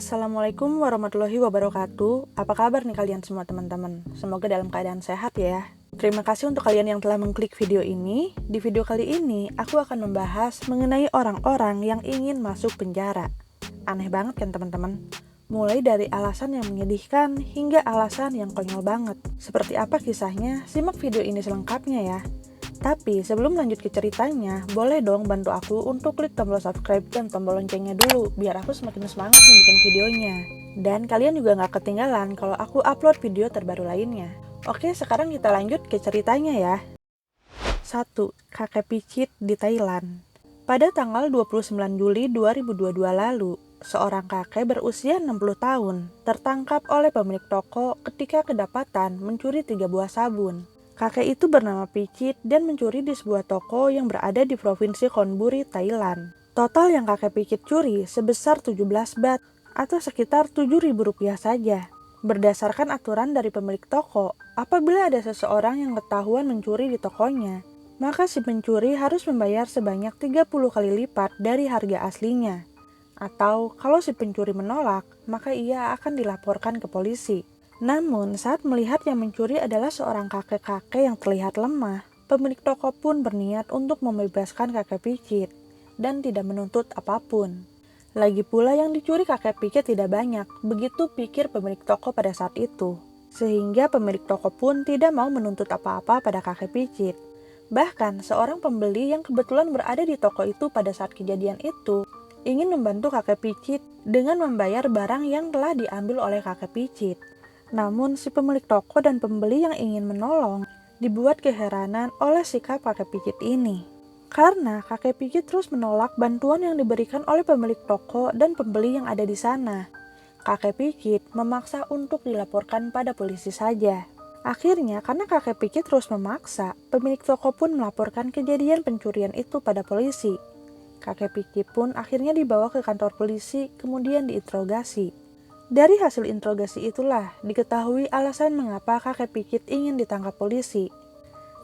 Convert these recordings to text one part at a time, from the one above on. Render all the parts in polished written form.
Assalamualaikum warahmatullahi wabarakatuh. Apa kabar nih kalian semua teman-teman? Semoga dalam keadaan sehat ya. Terima kasih untuk kalian yang telah mengklik video ini. Di video kali ini, aku akan membahas mengenai orang-orang yang ingin masuk penjara. Aneh banget kan teman-teman? Mulai dari alasan yang menyedihkan hingga alasan yang konyol banget. Seperti apa kisahnya? Simak video ini selengkapnya ya. Tapi sebelum lanjut ke ceritanya, boleh dong bantu aku untuk klik tombol subscribe dan tombol loncengnya dulu, biar aku semakin semangat nih bikin videonya. Dan kalian juga gak ketinggalan kalau aku upload video terbaru lainnya. Oke, sekarang kita lanjut ke ceritanya ya. 1. Kakek picit di Thailand. Pada tanggal 29 Juli 2022 lalu, seorang kakek berusia 60 tahun tertangkap oleh pemilik toko ketika kedapatan mencuri 3 buah sabun. Kakek itu bernama Picit dan mencuri di sebuah toko yang berada di Provinsi Chonburi, Thailand. Total yang kakek Picit curi sebesar 17 baht atau sekitar Rp7.000 saja. Berdasarkan aturan dari pemilik toko, apabila ada seseorang yang ketahuan mencuri di tokonya, maka si pencuri harus membayar sebanyak 30 kali lipat dari harga aslinya. Atau kalau si pencuri menolak, maka ia akan dilaporkan ke polisi. Namun, saat melihat yang mencuri adalah seorang kakek-kakek yang terlihat lemah, pemilik toko pun berniat untuk membebaskan kakek Picit dan tidak menuntut apapun. Lagi pula yang dicuri kakek Picit tidak banyak, begitu pikir pemilik toko pada saat itu. Sehingga pemilik toko pun tidak mau menuntut apa-apa pada kakek Picit. Bahkan, seorang pembeli yang kebetulan berada di toko itu pada saat kejadian itu, ingin membantu kakek Picit dengan membayar barang yang telah diambil oleh kakek Picit. Namun, si pemilik toko dan pembeli yang ingin menolong dibuat keheranan oleh sikap kakek Picit ini. Karena kakek Picit terus menolak bantuan yang diberikan oleh pemilik toko dan pembeli yang ada di sana. Kakek Picit memaksa untuk dilaporkan pada polisi saja. Akhirnya, karena kakek Picit terus memaksa, pemilik toko pun melaporkan kejadian pencurian itu pada polisi. Kakek Picit pun akhirnya dibawa ke kantor polisi, kemudian diinterogasi. Dari hasil interogasi itulah diketahui alasan mengapa kakek Picit ingin ditangkap polisi.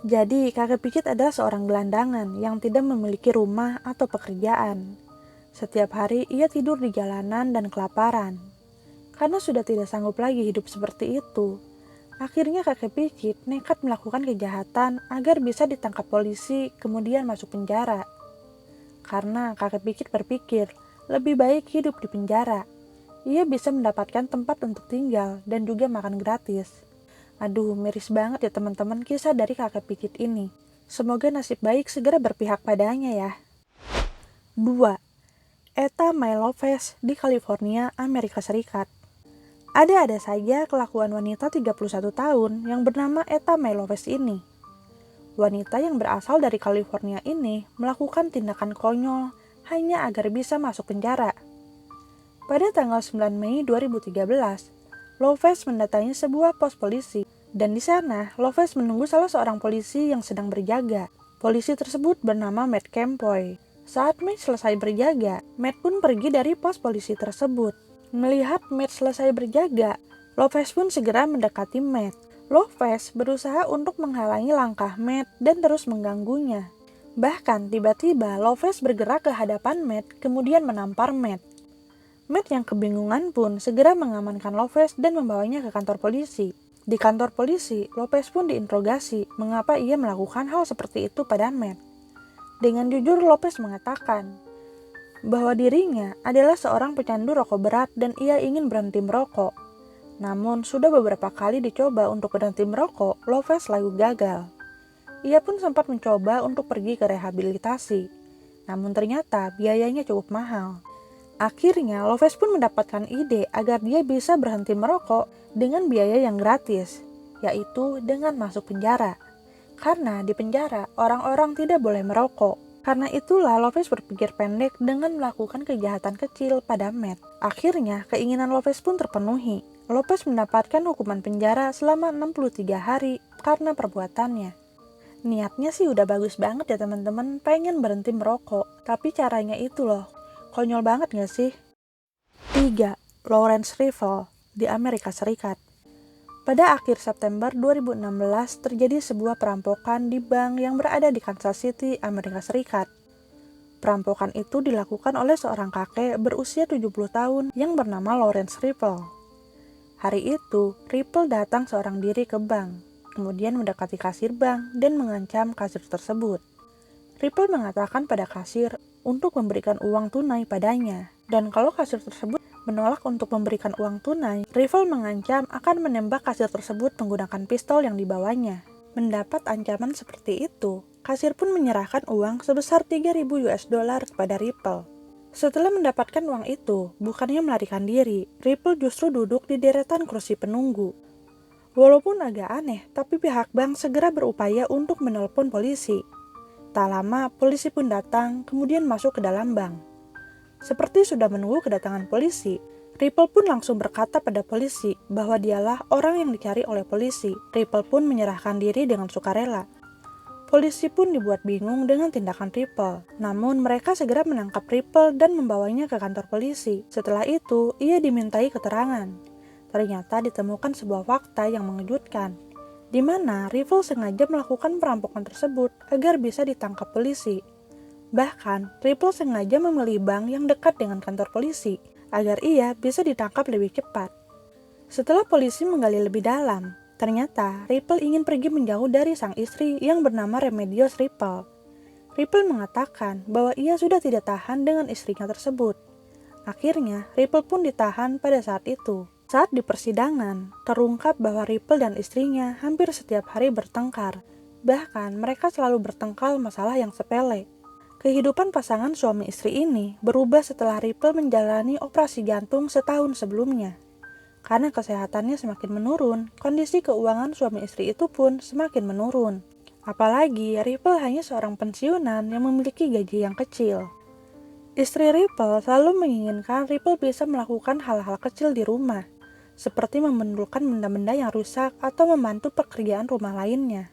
Jadi, kakek Picit adalah seorang gelandangan yang tidak memiliki rumah atau pekerjaan. Setiap hari ia tidur di jalanan dan kelaparan. Karena sudah tidak sanggup lagi hidup seperti itu, akhirnya kakek Picit nekat melakukan kejahatan agar bisa ditangkap polisi kemudian masuk penjara. Karena kakek Picit berpikir, lebih baik hidup di penjara. Ia bisa mendapatkan tempat untuk tinggal dan juga makan gratis. Aduh, miris banget ya teman-teman kisah dari kakek Picit ini. Semoga nasib baik segera berpihak padanya ya. 2. Etta Mae Lopez di California, Amerika Serikat. Ada-ada saja kelakuan wanita 31 tahun yang bernama Etta Mae Lopez ini. Wanita yang berasal dari California ini melakukan tindakan konyol hanya agar bisa masuk penjara. Pada tanggal 9 Mei 2013, Lopez mendatangi sebuah pos polisi, dan di sana Lopez menunggu salah seorang polisi yang sedang berjaga. Polisi tersebut bernama Matt Campoy. Saat Matt selesai berjaga, Matt pun pergi dari pos polisi tersebut. Melihat Matt selesai berjaga, Lopez pun segera mendekati Matt. Lopez berusaha untuk menghalangi langkah Matt dan terus mengganggunya. Bahkan tiba-tiba Lopez bergerak ke hadapan Matt, kemudian menampar Matt. Matt yang kebingungan pun segera mengamankan Lopez dan membawanya ke kantor polisi. Di kantor polisi, Lopez pun diinterogasi mengapa ia melakukan hal seperti itu pada Matt. Dengan jujur, Lopez mengatakan bahwa dirinya adalah seorang pecandu rokok berat dan ia ingin berhenti merokok. Namun, sudah beberapa kali dicoba untuk berhenti merokok, Lopez selalu gagal. Ia pun sempat mencoba untuk pergi ke rehabilitasi. Namun ternyata biayanya cukup mahal. Akhirnya, Lopez pun mendapatkan ide agar dia bisa berhenti merokok dengan biaya yang gratis, yaitu dengan masuk penjara. Karena di penjara, orang-orang tidak boleh merokok. Karena itulah Lopez berpikir pendek dengan melakukan kejahatan kecil pada Matt. Akhirnya, keinginan Lopez pun terpenuhi. Lopez mendapatkan hukuman penjara selama 63 hari karena perbuatannya. Niatnya sih udah bagus banget ya teman-teman, pengen berhenti merokok. Tapi caranya itu loh. Konyol banget gak sih? 3. Lawrence Rivel di Amerika Serikat. Pada akhir September 2016 terjadi sebuah perampokan di bank yang berada di Kansas City, Amerika Serikat. Perampokan itu dilakukan oleh seorang kakek berusia 70 tahun yang bernama Lawrence Ripple. Hari itu, Ripple datang seorang diri ke bank, kemudian mendekati kasir bank dan mengancam kasir tersebut. Ripple mengatakan pada kasir untuk memberikan uang tunai padanya, dan kalau kasir tersebut menolak untuk memberikan uang tunai, Ripple mengancam akan menembak kasir tersebut menggunakan pistol yang dibawanya. Mendapat ancaman seperti itu, kasir pun menyerahkan uang sebesar 3.000 US dollar kepada Ripple. Setelah mendapatkan uang itu, bukannya melarikan diri, Ripple justru duduk di deretan kursi penunggu. Walaupun agak aneh, tapi pihak bank segera berupaya untuk menelpon polisi. Tak lama, polisi pun datang, kemudian masuk ke dalam bank. Seperti sudah menunggu kedatangan polisi, Ripple pun langsung berkata pada polisi bahwa dialah orang yang dicari oleh polisi. Ripple pun menyerahkan diri dengan sukarela. Polisi pun dibuat bingung dengan tindakan Ripple. Namun mereka segera menangkap Ripple dan membawanya ke kantor polisi. Setelah itu, ia dimintai keterangan. Ternyata ditemukan sebuah fakta yang mengejutkan, di mana Ripple sengaja melakukan perampokan tersebut agar bisa ditangkap polisi. Bahkan, Ripple sengaja memilih bank yang dekat dengan kantor polisi agar ia bisa ditangkap lebih cepat. Setelah polisi menggali lebih dalam, ternyata Ripple ingin pergi menjauh dari sang istri yang bernama Remedios Ripple. Ripple mengatakan bahwa ia sudah tidak tahan dengan istrinya tersebut. Akhirnya, Ripple pun ditahan pada saat itu. Saat di persidangan, terungkap bahwa Ripple dan istrinya hampir setiap hari bertengkar. Bahkan, mereka selalu bertengkar masalah yang sepele. Kehidupan pasangan suami istri ini berubah setelah Ripple menjalani operasi jantung setahun sebelumnya. Karena kesehatannya semakin menurun, kondisi keuangan suami istri itu pun semakin menurun. Apalagi, Ripple hanya seorang pensiunan yang memiliki gaji yang kecil. Istri Ripple selalu menginginkan Ripple bisa melakukan hal-hal kecil di rumah, seperti membendulkan benda-benda yang rusak atau membantu pekerjaan rumah lainnya.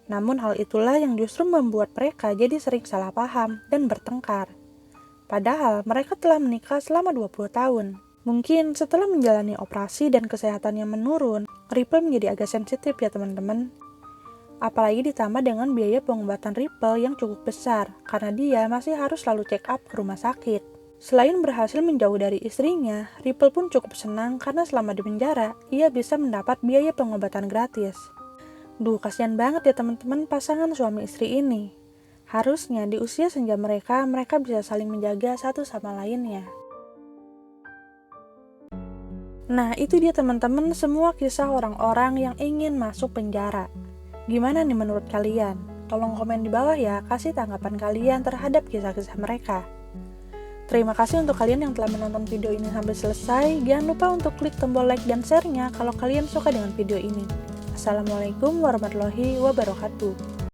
Namun hal itulah yang justru membuat mereka jadi sering salah paham dan bertengkar. Padahal mereka telah menikah selama 20 tahun. Mungkin setelah menjalani operasi dan kesehatannya menurun, Ripple menjadi agak sensitif ya teman-teman. Apalagi ditambah dengan biaya pengobatan Ripple yang cukup besar, karena dia masih harus selalu check up ke rumah sakit. Selain berhasil menjauh dari istrinya, Ripple pun cukup senang karena selama di penjara, ia bisa mendapat biaya pengobatan gratis. Duh, kasihan banget ya teman-teman pasangan suami istri ini. Harusnya di usia senja mereka bisa saling menjaga satu sama lainnya. Nah, itu dia teman-teman semua kisah orang-orang yang ingin masuk penjara. Gimana nih menurut kalian? Tolong komen di bawah ya, kasih tanggapan kalian terhadap kisah-kisah mereka. Terima kasih untuk kalian yang telah menonton video ini sampai selesai. Jangan lupa untuk klik tombol like dan share-nya kalau kalian suka dengan video ini. Assalamualaikum warahmatullahi wabarakatuh.